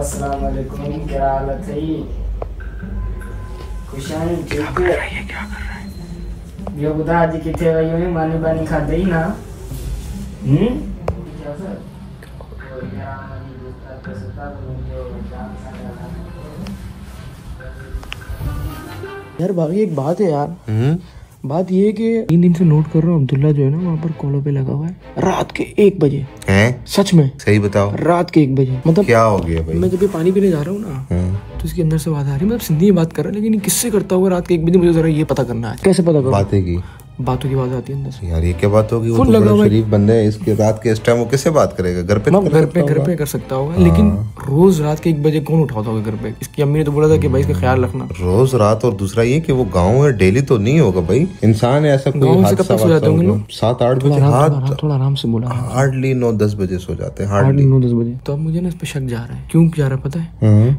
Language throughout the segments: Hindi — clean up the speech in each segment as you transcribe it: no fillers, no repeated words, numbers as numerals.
अस्सलाम वालेकुम, क्या हालत है? खुशान ठीक है? क्या कर रहा है? यो बुधा आज किथे वयो ने मानी बानी खा दई ना। क्या सर? और मेरा मानी दूसरा कसता जो जान सा यार भाई एक बात है यार। बात ये है कि 3 दिन से नोट कर रहा हूँ, अब्दुल्ला जो है ना वहाँ पर कॉलों पे लगा हुआ है रात के 1 बजे। हैं? सच में? सही बताओ। रात के 1 बजे मतलब क्या हो गया भाई? मैं जब ये पानी पीने जा रहा हूँ ना तो इसके अंदर से आवाज आ रही है, मतलब सिंधी में बात कर रहा है लेकिन किससे करता हुआ रात के 1 बजे, मुझे जरा ये पता करना है। कैसे पता करूँ? बातें की बातों की आवाज आती है अंदर से। यार ये क्या बात होगी? वो फोन तो लगा बड़ा हुआ है। शरीफ बंदे है, इसके रात के इस टाइम वो किससे बात करेगा? घर पे तो घर पे कर सकता होगा लेकिन रोज रात के 1 बजे कौन उठाता होगा घर पे? इसकी अम्मी ने तो बोला था कि भाई इसका ख्याल रखना रोज रात। और दूसरा ये कि वो गाँव है, डेली तो नहीं होगा भाई। इंसान है ऐसा कोई गाँव से कब तक सो जाते होंगे लोग? 7-8 बजे। थोड़ा आराम से बोला। हार्डली 9-10 बजे सो जाते हैं। हार्डली 9-10 बजे। तो अब मुझे ना इस पे शक जा रहा है। क्यों जा रहा है पता है?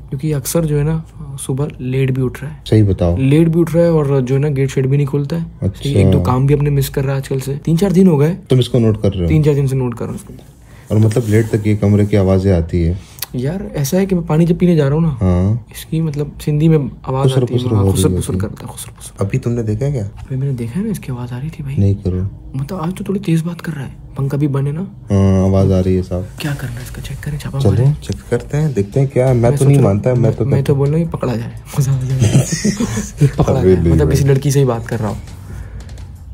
क्योंकि अक्सर जो है ना सुबह लेट भी उठ रहा है। सही बताओ। लेट भी उठ रहा है और जो है ना गेट शेड भी नहीं खोलता है। अच्छा। 1-2 काम भी अपने मिस कर रहा है आजकल से। 3-4 दिन हो गए। तुम इसको नोट कर रहे हो? 3-4 दिन से नोट कर रहा हूँ इसको। और मतलब लेट तक ये कमरे की आवाजें आती है? यार ऐसा है कि मैं पानी जब पीने जा रहा हूँ ना हाँ। इसकी मतलब सिंधी में आवाज आती है, खुसर खुसर करता है, खुसर खुसर। अभी तुमने देखा है क्या? अभी मैंने देखा है ना इसकी आवाज आ रही थी भाई। नहीं करो। मतलब आज तो थोड़ी तेज बात कर रहा है, पंखा भी बंद है ना। हाँ आवाज आ रही है साहब। क्या करना है इसका? चेक करें, छापा चलो मारें। चेक करते हैं, देखते हैं क्या है। मैं तो नहीं मानता। मैं तो बोल रहा हूँ पकड़ा जाए, मजा आ जाए। पकड़ा जाए मतलब इसी लड़की से ही बात कर रहा हूँ।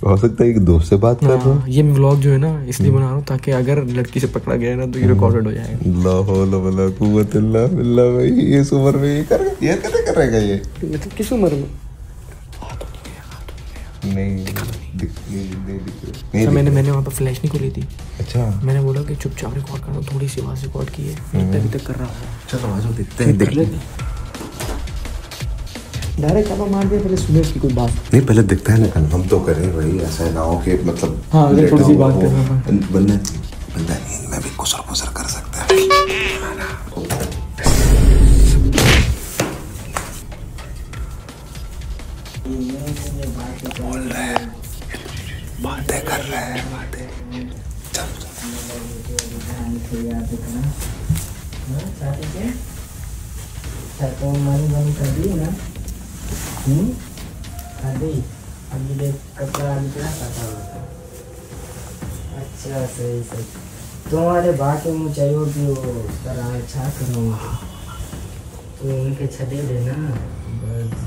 हो सकता है एक दोस्त से बात कर रहा हूँ। ये व्लॉग जो है ना इसलिए बना रहा हूँ ताकि अगर लड़की से पकड़ा गया ना तो ये रिकॉर्डेड हो जाएगा। ला हौला वला कुव्वत इल्ला बिल्लाह। भाई ये उम्र में ये कैसे करेगा ये? मतलब किस उम्र में? नहीं मैंने वहाँ पर फ्लैश नहीं खोली थी। अच्छा। मैंने बोला कि चुपचाप रिकॉर्ड करना, थोड़ी सी आवाज रिकॉर्ड की है, अभी तक कर रहा हूँ। चलो आजो देखते हैं, देख लेते हैं। डायरेक्ट छापा मार दिया, पहले सुने उसकी कोई बात नहीं, पहले देखते हैं ना, कंफर्म तो करें भाई। ऐसा ना हो कि मतलब हाँ अगर थोड़ी सी बात कर रहा हूँ बंदा नींद में भी कुसर कुसर कर सकता है। बोल रहे हैं, बातें कर रहे हैं, बातें। तो मानी बानी कर दी ना। कर दी। अभी देख कपड़ा निकला था। अच्छा सही सही। तुम्हारे बाकी मुझे चाहिए कि वो तरह अच्छा करूँगा तो उनके छदे देना।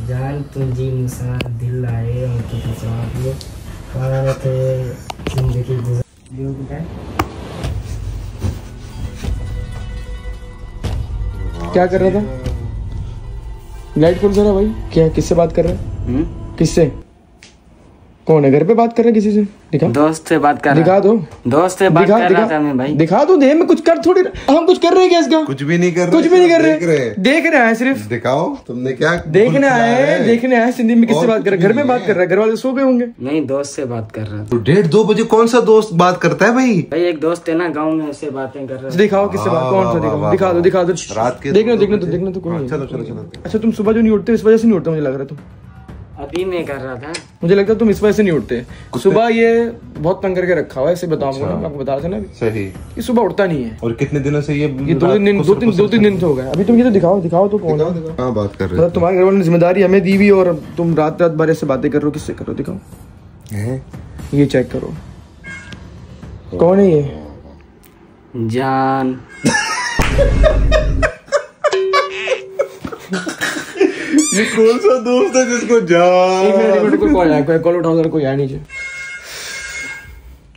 जान तुम जी मुसान दिल आए उनके जवाब दिए कहाँ थे जिंदगी गुजर। क्या कर रहा था? लाइट खोल जरा भाई। क्या किससे बात कर रहा है? किससे? कौन है? घर पे बात कर रहा है किसी से? दिखा। दोस्त से बात कर दिखा दो। दोस्त से बात कर रहा था मैं भाई। दिखा दो। दे में कुछ कर थोड़ी। हम कुछ कर रहे हैं क्या इसका? कुछ भी नहीं कर रहे। कुछ भी नहीं कर रहे। देख रहे हैं सिर्फ। दिखाओ तुमने क्या देखने आए। देखने आए सिंधी में किससे बात कर रहा है? घर में बात कर रहा है, घर वाले सो गए होंगे। नहीं दोस्त से बात कर रहा था। तो 1:30-2 बजे कौन सा दोस्त बात करता है भाई? भाई एक दोस्त है ना गाँव में, उससे बातें कर रहा है। दिखाओ किससे बात, कौन सा दिखाओ? दिखा दो। रात के देखना तो कोई। चलो। अच्छा तुम सुबह जो नहीं उठते इस वजह से नहीं उठते? मुझे लग रहा है तुम अभी मैं कर रहा था। मुझे लगता है तुम इस वजह से नहीं उठते। सुबह ये बहुत तंग करके रखा हुआ है, ऐसे बताऊंगा ना, आपको बता देना सही। ये सुबह उठता नहीं है। और कितने दिनों से ये 2-3 दिन तो हो गए। अभी तुम ये तो दिखाओ तो कौन है? हाँ बात कर रहे मतलब तुम्हारे घर वालों ने जिम्मेदारी हमें दी हुई और तुम रात भर ऐसे बातें कर रहे हो। किससे करो? दिखाओ। ये चेक करो कौन है ये? जान। ये कौन सा दोस्त है जिसको जान? एक मिनट कोई कॉल उठाओ जरा। कोई आया नीचे।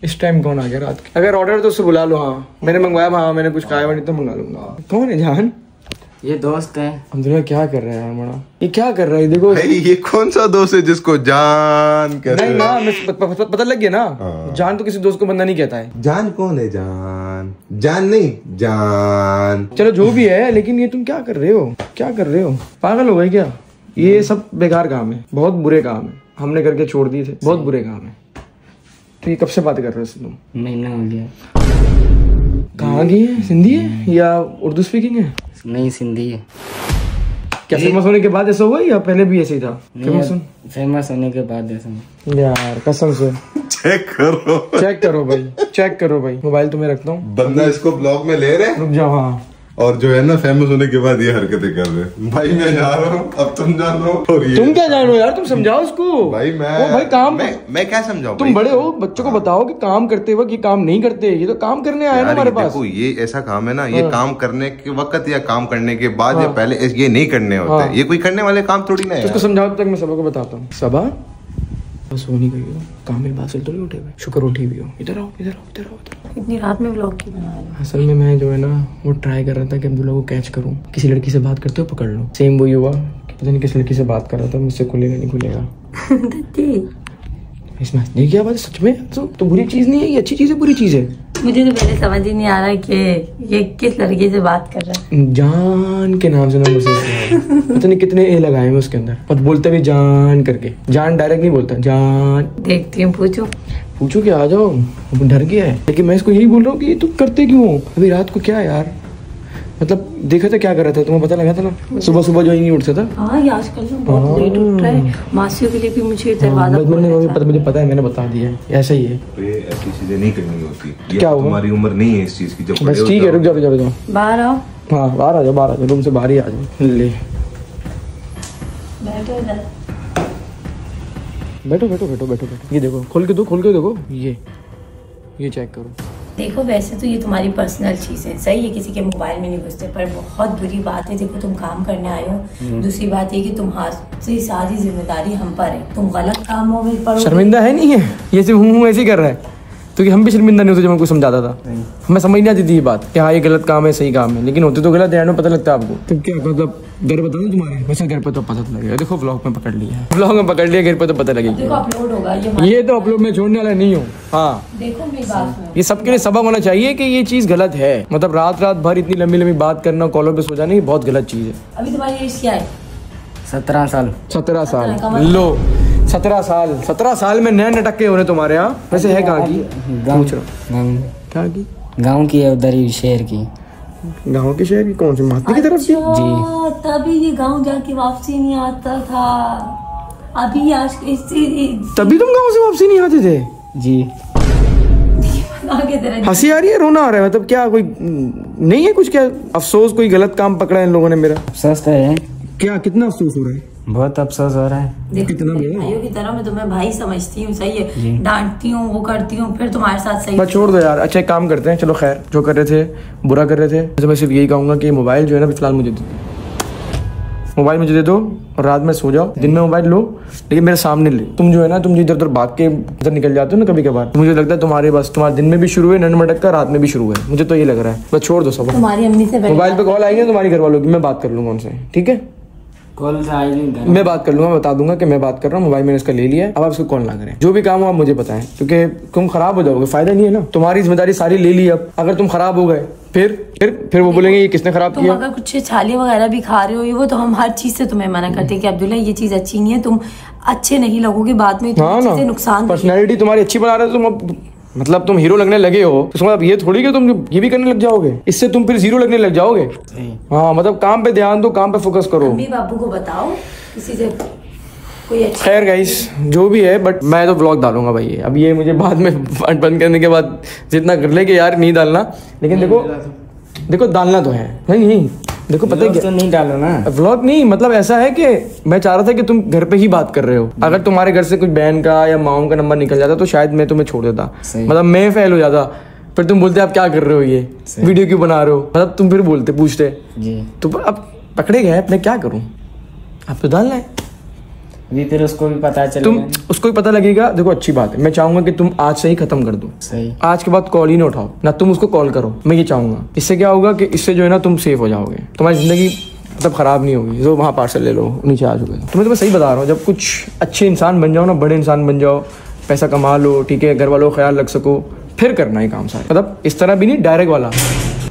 इस टाइम कौन आ गया रात के? अगर ऑर्डर तो उससे बुला लो। हाँ मैंने मंगवाया। हाँ मैंने कुछ खाया नहीं तो मंगा लूंगा। कौन है जान? ये दोस्त है। अब्दुल्ला क्या कर रहा है बड़ा? ये क्या कर रहा है? देखो ये कौन सा दोस्त है जिसको जान कहते हैं? नहीं ना पता लग गया ना। जान तो किसी दोस्त को बंदा नहीं कहता है। जान कौन है? जान नहीं जान। चलो जो भी है, लेकिन ये तुम क्या कर रहे हो? क्या कर रहे हो? पागल हो गए क्या? ये सब बेकार काम है, बहुत बुरे काम है, हमने करके छोड़ दिए थे। बहुत बुरे काम है। तो ये कब से बात कर रहे हो तुम? महीना हो गया। कहाँ की है? सिंधी है या उर्दू स्पीकिंग है? नहीं सिंधी है। क्या फेमस होने के बाद ऐसा हुआ या पहले भी ऐसे ही था? फेमस होने के बाद ऐसा। यार कसम से चेक करो भाई। चेक करो भाई। मोबाइल तो मैं रखता हूँ। बंदा इसको ब्लॉग में ले रहे। रुक जाओ। हाँ और जो है ना फेमस होने के बाद ये हरकतें कर रहे हैं। भाई मैं जा रहा हूँ, अब तुम जान लो। तुम क्या जानो यार, तुम समझाओ उसको। भाई भाई काम मैं क्या समझाऊं? तुम बड़े हो, बच्चों को बताओ कि काम करते वक्त ये काम नहीं करते, ये तो काम करने आया ना हमारे पास। देखो ये ऐसा काम है ना, ये काम करने के वक्त या काम करने के बाद या पहले ये नहीं करने होते। ये कोई करने वाले काम थोड़ी ना है। उसको समझाओ तक मैं सबा को बताता हूँ। सबा बस वो नहीं गई हो, कामिल बादल तो नहीं उठे हुए, शुक्र उठी हुई हो। इधर आओ इधर आओ इधर आओ। इतनी रात में व्लॉग क्यों बना रहे हो? असल में मैं जो है ना वो ट्राई कर रहा था कि अब्दुल्ला को कैच करूं, किसी लड़की से बात करते हो पकड़ लो। सेम वही हुआ कि पता नहीं किस लड़की से बात कर रहा था, मुझसे खुलेगा नहीं खुलेगा। इसमें हंसने की बात सच में तो बुरी चीज नहीं है, ये अच्छी चीज है बुरी चीज है। मुझे तो पहले समझ ही नहीं आ रहा कि ये किस लड़की से बात कर रहा है। जान के नाम से ना मुझे पता नहीं कितने ए लगाए हैं उसके अंदर, और बोलते भी जान करके। जान डायरेक्ट नहीं बोलता, जान। देखती हूँ, पूछो कि आ जाओ, डर गया है। लेकिन मैं इसको यही बोल रहा हूँ कि तुम करते क्यों हो अभी रात को? क्या यार, मतलब देखा था क्या कर रहा था, तुम्हें पता लगा था ना सुबह सुबह जो ही नहीं उठता था। हाँ ये आजकल तो बहुत लेट उठ रहा है। मासियों के लिए भी मुझे दरवाजा मुझे पता है, मैंने बता दिया है, ऐसा ही है। ये ऐसी चीजें नहीं करनी होती। क्या हुआ? तुम्हारी उम्र नहीं है इस चीज की। जब बस ठीक है, रुक जाओ बाहर आओ। हाँ बाहर आ जाओ, रूम से बाहर ही आ जाओ। ले बैठो। ये देखो, खोल के देखो, ये चेक करो। देखो वैसे तो ये तुम्हारी पर्सनल चीज है, सही है, किसी के मोबाइल में नहीं घुसते, पर बहुत बुरी बात है। देखो तुम काम करने आए हो, दूसरी बात ये कि तुम्हारी सारी जिम्मेदारी हम पर है। तुम गलत कामों में पड़ो। शर्मिंदा है नहीं है ये सिर्फ हूँ ऐसे ही कर रहा है, क्योंकि हम भी शर्मिंदा नहीं होते जब हमको समझाता था। हमें समझ नहीं आती थी ये बात कि हाँ ये गलत काम है सही काम है, लेकिन होते तो गलत है, पता लगता है आपको। तो क्या मतलब घर बता दूं तुम्हारे? वैसे घर पे तो पता लगेगा। देखो व्लॉग में पकड़ लिया, घर पे तो पता लगेगा। देखो अपलोड होगा ये तो अपलोड में छोड़ने वाला नहीं हूँ। हाँ देखो मेरी बात सुनो, ये सबके लिए सबक होना चाहिए कि ये चीज गलत है। मतलब रात भर इतनी लंबी बात करना, कॉलर पे सो जाना, ये बहुत गलत चीज है। अभी तुम्हारी एज क्या है? 17 साल। 17 साल लो, 17 साल में नए नटक्के हो रहे तुम्हारे यहाँ। वैसे है कहाँ की? क्या की? गाँव की है, उधर ही शहर की। गाँव के शहर की कौन सी? महात्मा की तरफ की? जी तभी ये गाँव जाके वापसी नहीं आता था। अभी आज तभी तुम गाँव से वापसी नहीं आते थे? जी। हंसी आ रही है, रोना आ रहा है? मतलब क्या कोई नहीं है कुछ? क्या अफसोस, कोई गलत काम पकड़ा है इन लोगों ने मेरा? अफसोस तो है। क्या, कितना अफसोस हो रहा है? बहुत अफसोस हो रहा है। कितना भाइयों की तरह मैं तुम्हें भाई समझती हूँ, सही है, डांटती हूँ, वो करती हूँ, फिर तुम्हारे साथ सही। बस छोड़ दो यार। अच्छा एक काम करते हैं, चलो खैर, जो कर रहे थे बुरा कर रहे थे। तो मैं सिर्फ यही कहूंगा कि मोबाइल जो है ना फिलहाल मुझे मोबाइल मुझे दे दो और रात में सो जाओ। दिन में मोबाइल लो लेकिन मेरे सामने ले। तुम जो है ना, तुम इधर उधर भाग के इधर निकल जाते हो ना कभी कभार, तो मुझे लगता है तुम्हारा दिन में भी शुरू है नन मटक का, रात में भी शुरू है। मुझे तो ये लग रहा है। बस छोड़ दो सब। तुम्हारी अम्मी से मोबाइल पे कॉल आएंगे तुम्हारी घर वालों की, मैं बात कर लूंगा उनसे, ठीक है? कॉल से आएगी, मैं बात कर लूंगा, बता दूंगा कि मैं बात कर रहा हूँ, मोबाइल मैंने इसका ले लिया है, अब आप इसको कॉल ना करें। जो भी काम हो आप मुझे बताएं, क्योंकि तुम खराब हो जाओगे, फायदा नहीं है ना। तुम्हारी जिम्मेदारी सारी ले ली, अब अगर तुम खराब हो गए फिर वो बोलेंगे ये किसने खराब किया। अगर कुछ छाले वगैरह भी खा रहे हो, वो तो हम हर चीज से तुम्हें मना करते हैं कि अब्दुल्ला ये चीज अच्छी नहीं है, तुम अच्छे नहीं लगोगे बाद में, हाँ ना, नुकसान। पर्सनैलिटी तुम्हारी अच्छी बना रहे हो तुम, अब मतलब तुम हीरो लगने लगे हो, तो अब ये थोड़ी कि तुम ये भी करने लग जाओगे, इससे तुम फिर जीरो लगने लग जाओगे। हाँ मतलब काम पे ध्यान दो, काम पे फोकस करो। अम्मी बाबू को बताओ किसी से कोई अच्छा। खैर गाइस जो भी है, बट मैं तो व्लॉग डालूंगा भाई। अब ये मुझे बाद में बंद करने के बाद जितना कर ले कि यार नहीं डालना, लेकिन देखो डालना तो है। नहीं देखो पता है क्या, नहीं डालो ना व्लॉग। नहीं मतलब ऐसा है कि मैं चाह रहा था कि तुम घर पे ही बात कर रहे हो। अगर तुम्हारे घर से कुछ बहन का या माओ का नंबर निकल जाता तो शायद मैं तुम्हें छोड़ देता, मतलब मैं फेल हो जाता। फिर तुम बोलते आप क्या कर रहे हो, ये वीडियो क्यों बना रहे हो, मतलब तुम फिर बोलते पूछते जी। तो अब पकड़े गए, मैं क्या करूँ? अब तो डालना है अभी, फिर उसको भी पता चलेगा, तुम उसको भी पता लगेगा। देखो अच्छी बात है, मैं चाहूंगा कि तुम आज से ही खत्म कर दो। सही। आज के बाद कॉल ही ना उठाओ, ना तुम उसको कॉल करो। मैं ये चाहूंगा, इससे क्या होगा कि इससे जो है ना तुम सेफ हो जाओगे, तुम्हारी जिंदगी मतलब खराब नहीं होगी। जो वहाँ पार्सल ले लो, नीचे आ चुके। तो मैं सही बता रहा हूँ, जब कुछ अच्छे इंसान बन जाओ ना, बड़े इंसान बन जाओ, पैसा कमा लो, ठीक है, घर वालों का ख्याल रख सको, फिर करना ही काम सारा। मतलब इस तरह भी नहीं, डायरेक्ट वाला,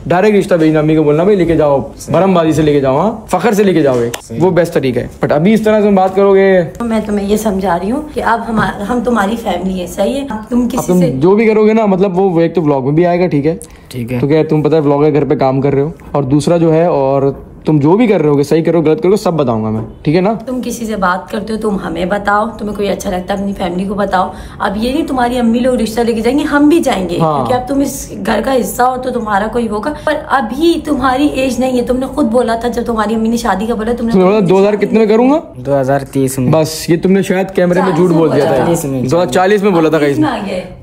डायरेक्ट रिश्ता भेजना, अम्मी को बोलना भाई लेके जाओ, बरमबाजी से लेके जाओ, हाँ फखर से लेके जाओ, वो बेस्ट तरीका है। बट अभी इस तरह से बात करोगे, मैं तुम्हें ये समझा रही हूँ कि अब हम तुम्हारी फैमिली है, सही है। तुम किसी से जो भी करोगे ना, मतलब वो एक तो व्लॉग में भी आएगा, ठीक है, ठीक है। तो क्या तुम पता है व्लॉगर घर पे काम कर रहे हो, और दूसरा जो है, और तुम जो भी कर रहे होगे, सही करो गलत करो, सब बताऊंगा मैं, ठीक है ना। तुम किसी से बात करते हो तुम हमें बताओ, तुम्हें कोई अच्छा लगता है अपनी फैमिली को बताओ। अब ये नहीं तुम्हारी अम्मी लोग रिश्ता लेके जाएंगे, हम भी जाएंगे, क्योंकि अब तुम इस घर का हिस्सा हो तो तुम्हारा कोई होगा। पर अभी तुम्हारी एज नहीं है, तुमने खुद बोला था जब तुम्हारी अम्मी ने शादी का बोला, तुमने 2000 कितने में करूंगा? 2030 में। बस ये तुमने शायद कैमरे में झूठ बोल दिया था, 2040 में बोला था गाइस।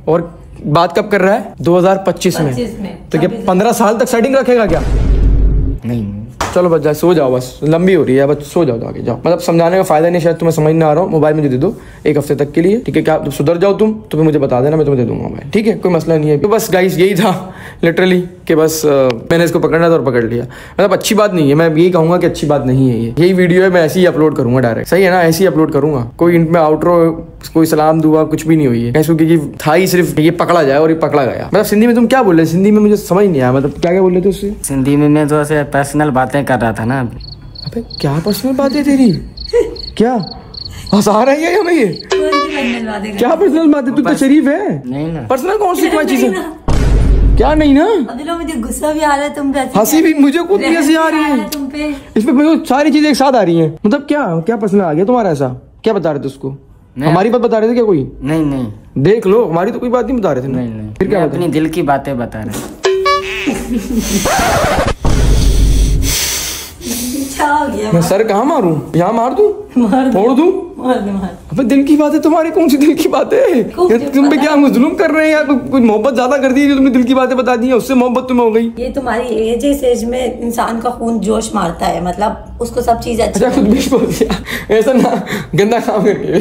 और बात कब कर रहा है? 2025 में। तो क्या 15 साल तक सेटिंग रखेगा क्या? नहीं चलो बस जाए, सो जाओ, बस लंबी हो रही है, बस सो जाओ, आगे जाओ। मतलब समझाने का फायदा नहीं, शायद तुम्हें समझ ना आ रहा हो। मोबाइल मुझे दे दो 1 हफ्ते तक के लिए, ठीक है? क्या सुधर जाओ तुम, तुम्हें मुझे बता देना, मैं तुम्हें दे दूंगा मोबाइल, ठीक है? कोई मसला नहीं है। तो बस गाइस यही था लिटरली कि बस मैंने इसको पकड़ना था और पकड़ लिया। मतलब अच्छी बात नहीं है, मैं यही कहूंगा कि अच्छी बात नहीं है ये। यही वीडियो है, मैं ऐसे ही अपलोड करूंगा डायरेक्ट, सही है ना? ऐसे ही अपलोड करूंगा, कोई इनमें आउटरो, कोई सलाम दुआ कुछ भी नहीं हुई है, क्योंकि था ही सिर्फ ये पकड़ा जाए और ये पकड़ा गया। मतलब सिंधी में तुम क्या बोल रहे? सिंधी में मुझे समझ नहीं आया, मतलब क्या क्या बोल रहे थे उससे? सिंधी में मैं तो ऐसे पर्सनल बातें कर रहा था ना। अबे क्या पर्सनल बातें तेरी? क्या हंसा रही है हमें ये? क्या पर्सनल बातें? तू तो शरीफ है। नहीं ना, पर्सनल कौन सी कोई चीज है? क्या नहीं ना? अभी लोग मुझे गुस्सा भी आ रहा है तुम पे, हंसी भी मुझे खुद भी हंसी आ रही है तुम पे। इसमें मेरे को सारी चीजें एक साथ आ रही हैं। मतलब क्या क्या पर्सनल आ गया तुम्हारा? ऐसा क्या बता रहे थे उसको? हमारी बात बता रहे थे क्या कोई? नहीं नहीं, देख लो, हमारी तो कोई बात नहीं बता रहे थे। नहीं नहीं, फिर क्या अपनी दिल की बातें बता रहे। मैं सर कहाँ मारूं? यहाँ मार दूं? फोड़ दूं? अबे दिल की बात है तुम्हारी, कौन सी दिल की बात है? तुम पे क्या जुल्म कर रहे हैं या कुछ मोहब्बत ज्यादा कर दी जो तुमने दिल की बातें बता दी है, उससे मोहब्बत तुम्हें हो गई? ये तुम्हारी एज है, इस एज में इंसान का खून जोश मारता है, मतलब उसको सब चीज अच्छी। अच्छा खुद भी बोल दिया ऐसा ना, गंदा काम करके।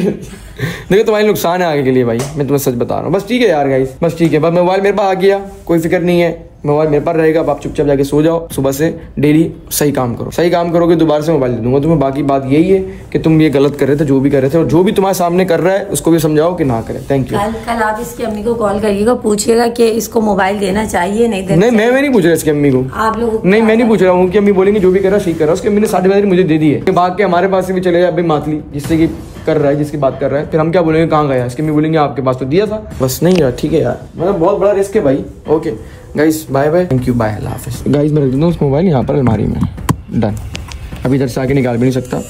देखो तुम्हारे नुकसान है आगे के लिए भाई, मैं तुम्हें सच बता रहा हूँ। बस ठीक है यार गाइस, बस ठीक है। बस मोबाइल मेरे पास आ गया, कोई फिक्र नहीं है, मोबाइल मेरे पास रहेगा। अब आप चुपचाप जाके सो जाओ, सुबह से डेली सही काम करो। सही काम करोगे दोबारा से मोबाइल दे दूंगा तुम्हें। बाकी बात यही है कि तुम ये गलत कर रहे थे, जो भी कर रहे थे, और जो भी तुम्हारे सामने कर रहा है उसको भी समझाओ कि ना करे। Thank you. कल आप इसकी अम्मी को कॉल करिएगा, पूछिएगा कि इसको मोबाइल देना चाहिए नहीं देना। नहीं मैं नहीं पूछ रहा इसकी अम्मी को, आप लोग नहीं मैं नहीं पूछ रहा हूँ। उनकी अम्मी बोलेंगे जो भी कर रहा सही कर रहा है। उसकी अम्मी ने 60,000 मुझे दे दी है, भाग के हमारे पास से भी चले जाए भाई मातली, जिससे कि कर रहा है, जिसकी बात कर रहा है। फिर हम क्या बोलेंगे कहाँ गया? इसकी अम्मी बोलेंगे आपके पास तो दिया था। बस नहीं यार, ठीक है यार, मतलब बहुत बड़ा रिस्क है भाई। Okay guys, bye bye, thank you, bye, अल्लाह हाफिज़। गाइस मैं रख देता हूँ उस मोबाइल यहाँ पर अलमारी में, डन। अभी इधर से आके निकाल भी नहीं सकता।